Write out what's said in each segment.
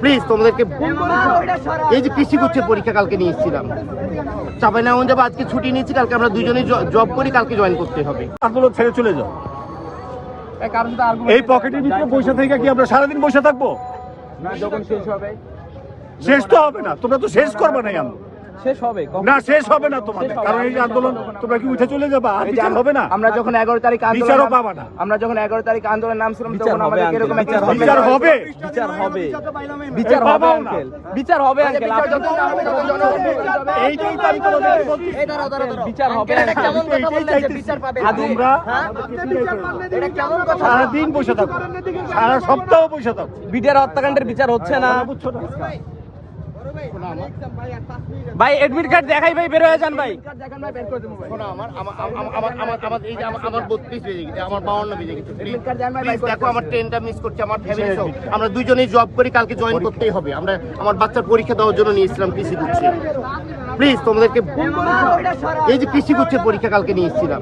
Please তোমাদেরকে এই যে কৃষি গুচ্ছের পরীক্ষা কালকে নিয়ে এসেছিলাম, চাঁপাইনবাবগঞ্জে আজকে ছুটি নিয়েছি, কালকে আমরা দুজনেই জব করি, কালকে জয়েন করতে হবে। আন্দোলন ছেড়ে চলে যাও। এই পকেটের ভিতরে বসে থেকে কি আমরা সারাদিন বসে থাকবো? না, যখন শেষ হবে। শেষ তো হবে না, তোমরা তো শেষ করবে না। শেষ হবে না, শেষ হবে না তোমাদের, কারণ এই আন্দোলন তোমরা কি উঠে চলে যাবা? আর বিচার হবে না। আমরা যখন 11 তারিখ বিচারও পাবা না। আমরা যখন 11 তারিখ আন্দোলন নামছিলাম তখন আমাদের এরকম একটা বিচার হবে, বিচার হবে, বিচার হবে আঙ্কেল, বিচার হবে আঙ্কেল। এইটাই তো আমি তোমাদের বলছি। বিচার হবে কেমন কথা বললেন যে বিচার পাবে? তোমরা এটা কেমন কথা? সারাদিন বসে থাকো, সারা সপ্তাহ বসে থাকো। বিডিআর হত্যাকাণ্ডের বিচার হচ্ছে না। বুঝছো না? ভাই অ্যাডমিট কার্ড দেখাই ভাই, বের হয়ে যান ভাই। শোনো, আমার এই যে আমার 32 বেজে গেছে, আমার 52 বেজে গেছে। প্লিজ দেখো, আমার ট্রেনটা মিস করছে, আমার ফ্যামিলি সহ আমরা দুজনেই জব করি, কালকে জয়েন করতেই হবে। আমরা আমার বাচ্চার পরীক্ষা দেওয়ার জন্য নিয়েছিলাম কৃষি গুচ্ছে। প্লিজ তোমাদেরকে এই যে কৃষি গুচ্ছের পরীক্ষা কালকে নিয়ে এসেছিলাম,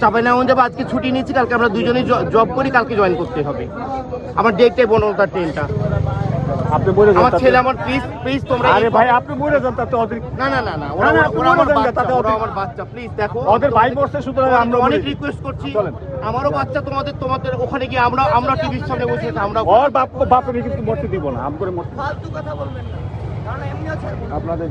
চাঁপাইনবাবগঞ্জে আজকে ছুটি নিয়েছি, কালকে আমরা দুজনেই জব করি, কালকে জয়েন করতে হবে। আমার ডেটটাই বনলতার ট্রেনটা। আপনি বলে যান আমার ছেলে, আমার প্লিজ তোমরা। আরে ভাই, আপনি বলে যান তাতে ওদের। না, ওরা আমার বাচ্চা, প্লিজ দেখো ওদের ভাই বসছে, সুতরাং আমরা আমরা অনেক রিকোয়েস্ট করছি। আমারও বাচ্চা, তোমাদের ওখানে গিয়ে আমরা টিভির সামনে বসে আমরা ওর বাপকে কিন্তু মরতে দিব না, আম করে মরতে। ফালতু কথা বলবেন না, কারণ এমনিও ছাড়বো না। আপনাদের